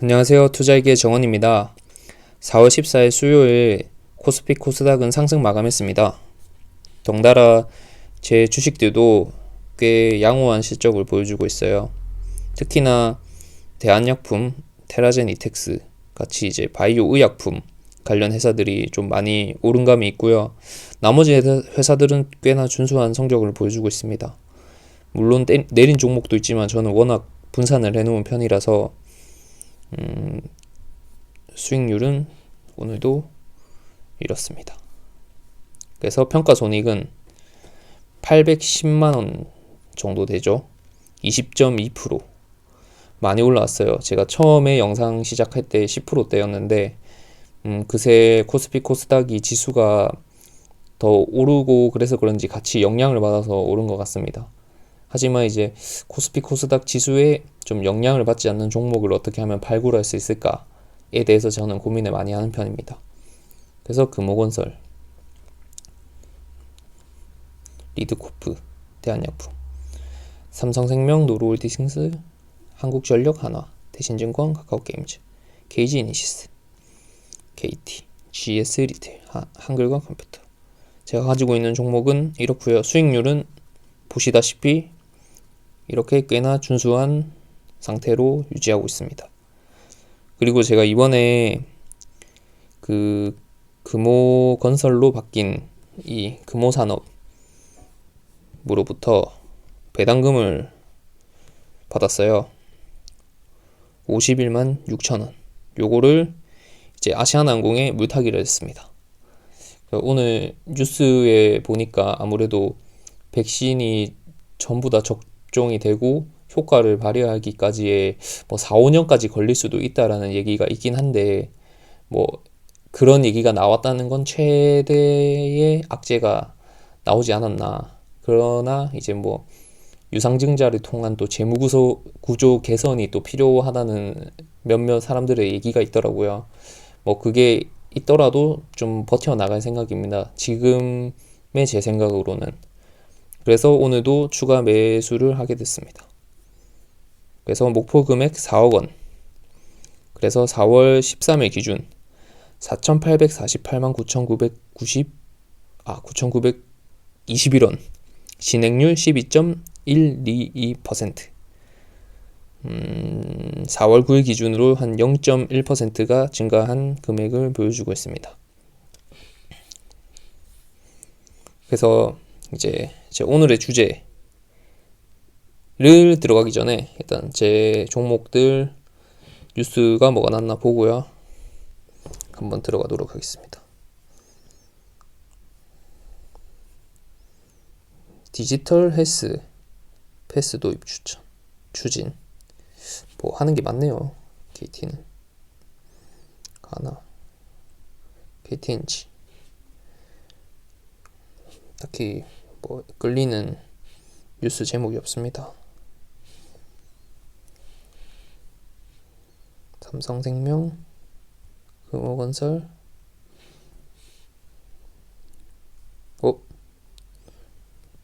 안녕하세요. 투자이기의 정원입니다. 4월 14일 수요일 코스피 코스닥은 상승 마감했습니다. 덩달아 제 주식들도 꽤 양호한 실적을 보여주고 있어요. 특히나 대한약품, 테라젠 이텍스 같이 이제 바이오 의약품 관련 회사들이 좀 많이 오른 감이 있고요. 나머지 회사들은 꽤나 준수한 성적을 보여주고 있습니다. 물론 내린 종목도 있지만 저는 워낙 분산을 해놓은 편이라서 수익률은 오늘도 이렇습니다. 그래서 평가손익은 810만원 정도 되죠. 20.2%. 많이 올라왔어요. 제가 처음에 영상 시작할 때 10%대였는데 그새 코스피 코스닥이 지수가 더 오르고 그래서 그런지 같이 영향을 받아서 오른 것 같습니다. 하지만 이제 코스피 코스닥 지수에 좀 영향을 받지 않는 종목을 어떻게 하면 발굴할 수 있을까에 대해서 저는 고민을 많이 하는 편입니다. 그래서 금호건설, 리드코프, 대한약품, 삼성생명, 노르홀딩스, 한국전력, 한화, 대신증권, 카카오게임즈, KG이니시스, KT, GS 리테일, 한글과 컴퓨터. 제가 가지고 있는 종목은 이렇고요. 수익률은 보시다시피 이렇게 꽤나 준수한 상태로 유지하고 있습니다. 그리고 제가 이번에 그 금호건설로 바뀐 이 금호산업으로부터 배당금을 받았어요. 51만 6천원. 요거를 이제 아시아나항공에 물타기를 했습니다. 오늘 뉴스에 보니까 아무래도 백신이 전부 다 접종이 되고 효과를 발휘하기까지의 뭐 4, 5년까지 걸릴 수도 있다라는 얘기가 있긴 한데 뭐 그런 얘기가 나왔다는 건 최대의 악재가 나오지 않았나. 그러나 이제 뭐 유상증자를 통한 또 재무구조 개선이 또 필요하다는 몇몇 사람들의 얘기가 있더라고요. 뭐 그게 있더라도 좀 버텨나갈 생각입니다. 지금의 제 생각으로는. 그래서 오늘도 추가 매수를 하게 됐습니다. 그래서 목표 금액 4억 원. 그래서 4월 13일 기준 4,848만 9,921원. 진행률 12.122%. 4월 9일 기준으로 한 0.1%가 증가한 금액을 보여주고 있습니다. 그래서 이제 제 오늘의 주제를 들어가기 전에 일단 제 종목들 뉴스가 뭐가 났나 보고요. 한번 들어가도록 하겠습니다. 디지털 헬스 패스 도입 추진. 뭐 하는 게 많네요. KT는 하나, KTNG. 딱히 뭐 끌리는 뉴스 제목이 없습니다. 삼성생명, 금호건설.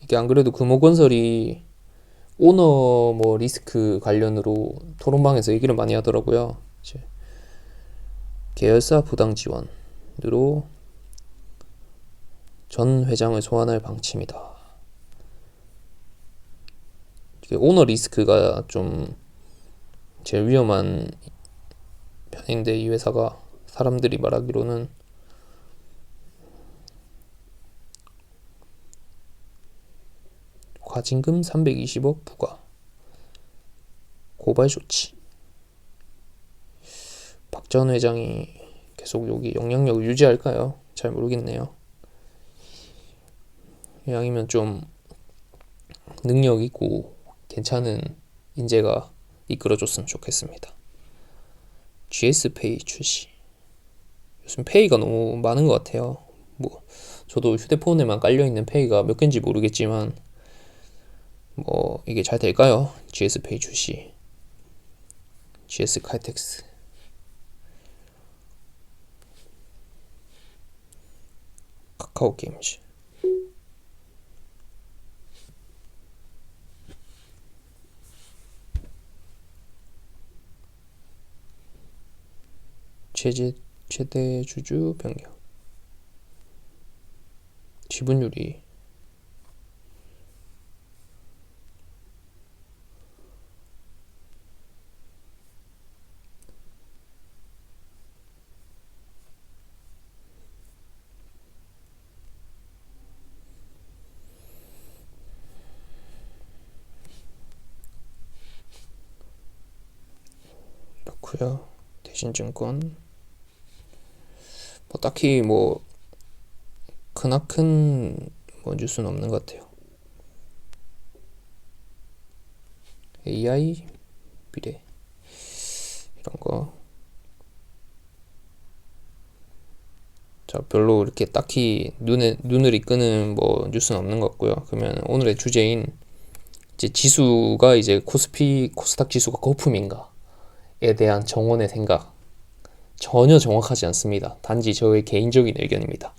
이게 안 그래도 금호건설이 오너 뭐 리스크 관련으로 토론방에서 얘기를 많이 하더라고요. 이제 계열사 부당 지원으로 전 회장을 소환할 방침이다. 이게 오너 리스크가 좀 제일 위험한 편인데 이 회사가 사람들이 말하기로는 과징금 320억 부과, 고발 조치. 박 전 회장이 계속 여기 영향력을 유지할까요? 잘 모르겠네요. 이왕이면 좀 능력 있고 괜찮은 인재가 이끌어줬으면 좋겠습니다. GS페이 출시. 요즘 페이가 너무 많은 것 같아요. 뭐 저도 휴대폰에만 깔려있는 페이가 몇 개인지 모르겠지만 뭐 이게 잘 될까요? GS페이 출시. GS 칼텍스. 카카오게임즈. 최대 주주 변경. 지분율이 그렇고요. 대신증권 뭐 딱히 뭐 크나큰 뭐 뉴스는 없는 것 같아요. AI 미래 이런 거. 자, 별로 이렇게 딱히 눈을 이끄는 뭐 뉴스는 없는 것 같고요. 그러면 오늘의 주제인 이제 지수가 이제 코스닥 지수가 거품인가에 대한 정원의 생각. 전혀 정확하지 않습니다. 단지 저의 개인적인 의견입니다.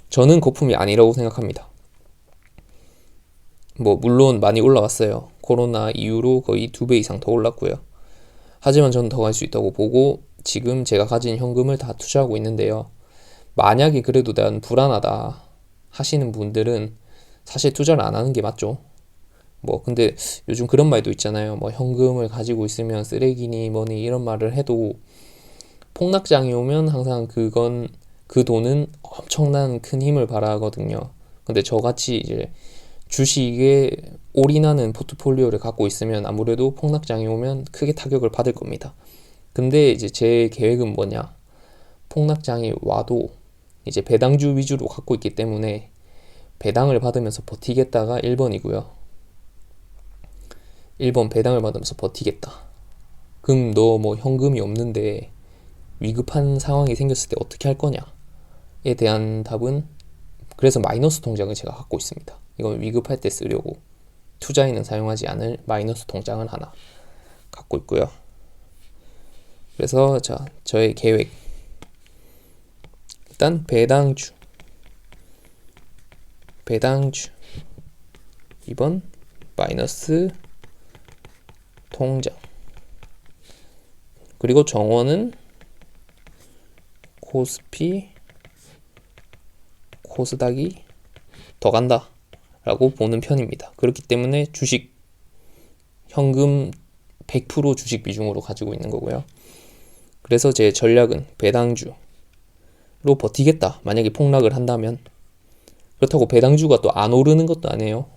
저는 거품이 아니라고 생각합니다. 뭐 물론 많이 올라왔어요. 코로나 이후로 거의 2배 이상 더 올랐고요. 하지만 저는 더 갈 수 있다고 보고 지금 제가 가진 현금을 다 투자하고 있는데요. 만약에 그래도 난 불안하다 하시는 분들은 사실 투자를 안 하는 게 맞죠. 뭐 근데 요즘 그런 말도 있잖아요. 뭐 현금을 가지고 있으면 쓰레기니 뭐니 이런 말을 해도 폭락장이 오면 항상 그 돈은 엄청난 큰 힘을 발휘하거든요. 근데 저같이 이제 주식에 올인하는 포트폴리오를 갖고 있으면 아무래도 폭락장이 오면 크게 타격을 받을 겁니다. 근데 이제 제 계획은 뭐냐? 폭락장이 와도 이제 배당주 위주로 갖고 있기 때문에 배당을 받으면서 버티겠다가 1번이고요. 1번 배당을 받으면서 버티겠다. 그럼 너 뭐 현금이 없는데 위급한 상황이 생겼을 때 어떻게 할 거냐에 대한 답은 그래서 마이너스 통장을 제가 갖고 있습니다. 이건 위급할 때 쓰려고 투자에는 사용하지 않을 마이너스 통장을 하나 갖고 있고요. 그래서 자, 저의 계획. 일단 배당주 2번 마이너스 통장, 그리고 정원은 코스닥이 더 간다 라고 보는 편입니다. 그렇기 때문에 주식 현금 100% 주식 비중으로 가지고 있는 거고요. 그래서 제 전략은 배당주로 버티겠다. 만약에 폭락을 한다면. 그렇다고 배당주가 또 안 오르는 것도 아니에요.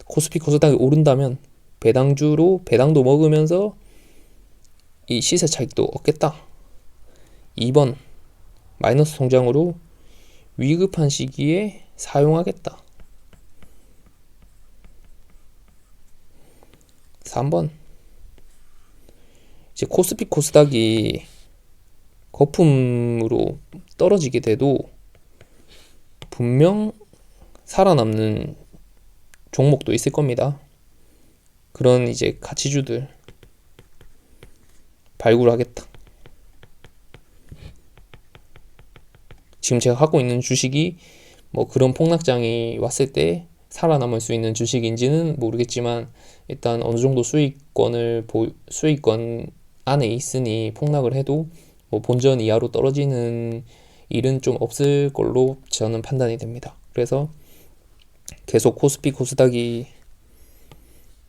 코스닥이 오른다면 배당주로 배당도 먹으면서 이 시세 차익도 얻겠다. 2번 마이너스 통장으로 위급한 시기에 사용하겠다. 3번 이제 코스닥이 거품으로 떨어지게 돼도 분명 살아남는 종목도 있을 겁니다. 그런 이제 가치주들 발굴하겠다. 지금 제가 갖고 있는 주식이 뭐 그런 폭락장이 왔을 때 살아남을 수 있는 주식인지는 모르겠지만 일단 어느 정도 수익권 안에 있으니 폭락을 해도 뭐 본전 이하로 떨어지는 일은 좀 없을 걸로 저는 판단이 됩니다. 그래서 계속 코스닥이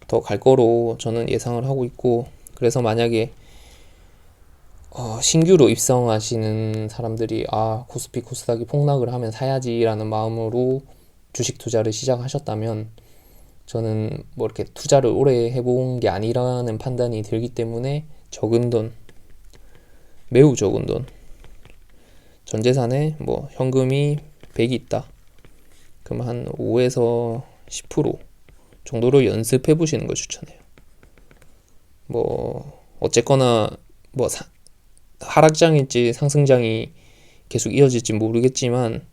더 갈 거로 저는 예상을 하고 있고, 그래서 만약에 신규로 입성하시는 사람들이 코스닥이 폭락을 하면 사야지라는 마음으로 주식 투자를 시작하셨다면 저는 뭐 이렇게 투자를 오래 해본 게 아니라는 판단이 들기 때문에 매우 적은 돈, 전 재산에 뭐 현금이 100이 있다. 그럼 한 5에서 10% 정도로 연습해 보시는 걸 추천해요. 뭐 어쨌거나 뭐 하락장일지 상승장이 계속 이어질지 모르겠지만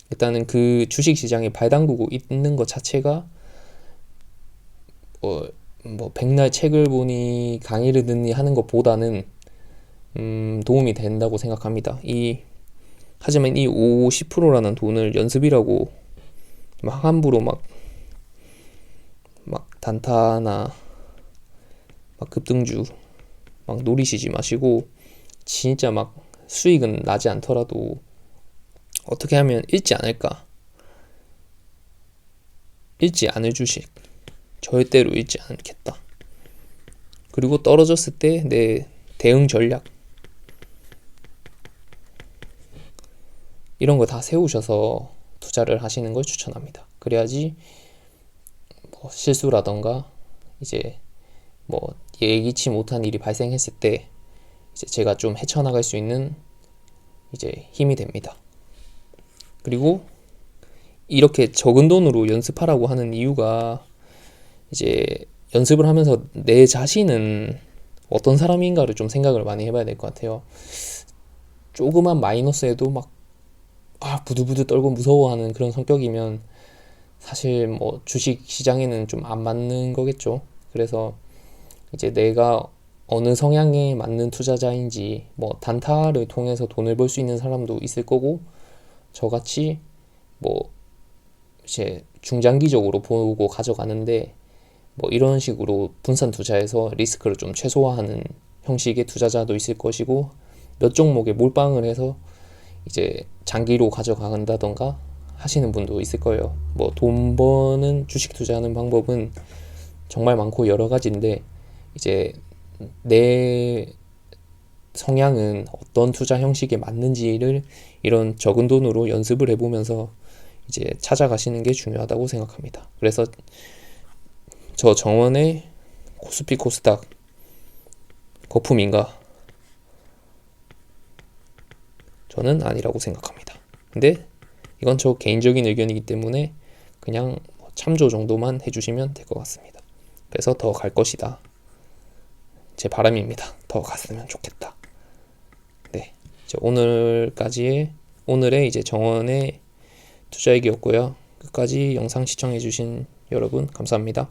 일단은 그 주식시장에 발 담그고 있는 것 자체가 뭐 백날 책을 보니 강의를 듣니 하는 것보다는 도움이 된다고 생각합니다. 하지만 이 5, 10%라는 돈을 연습이라고 막 함부로 막 단타나 막 급등주 막 노리시지 마시고 진짜 막 수익은 나지 않더라도 어떻게 하면 잃지 않을까? 잃지 않을 주식. 절대로 잃지 않겠다. 그리고 떨어졌을 때 내 대응 전략. 이런 거 다 세우셔서 투자를 하시는 걸 추천합니다. 그래야지 뭐 실수라던가 이제 뭐 예기치 못한 일이 발생했을 때 이제 제가 좀 헤쳐나갈 수 있는 이제 힘이 됩니다. 그리고 이렇게 적은 돈으로 연습하라고 하는 이유가 이제 연습을 하면서 내 자신은 어떤 사람인가를 좀 생각을 많이 해봐야 될 것 같아요. 조그만 마이너스에도 막 부들부들 떨고 무서워하는 그런 성격이면 사실 뭐 주식 시장에는 좀 안 맞는 거겠죠. 그래서 이제 내가 어느 성향에 맞는 투자자인지 뭐 단타를 통해서 돈을 벌 수 있는 사람도 있을 거고 저같이 뭐 이제 중장기적으로 보고 가져가는데 뭐 이런 식으로 분산 투자해서 리스크를 좀 최소화하는 형식의 투자자도 있을 것이고 몇 종목에 몰빵을 해서 이제 장기로 가져간다던가 하시는 분도 있을 거예요. 뭐 돈 버는 주식 투자하는 방법은 정말 많고 여러 가지인데 이제 내 성향은 어떤 투자 형식에 맞는지를 이런 적은 돈으로 연습을 해보면서 이제 찾아가시는 게 중요하다고 생각합니다. 그래서 저 정원의 코스피 코스닥 거품인가? 저는 아니라고 생각합니다. 근데 이건 저 개인적인 의견이기 때문에 그냥 참조 정도만 해주시면 될 것 같습니다. 그래서 더 갈 것이다. 제 바람입니다. 더 갔으면 좋겠다. 네, 이제 오늘의 이제 정원의 투자 얘기였고요. 끝까지 영상 시청해주신 여러분 감사합니다.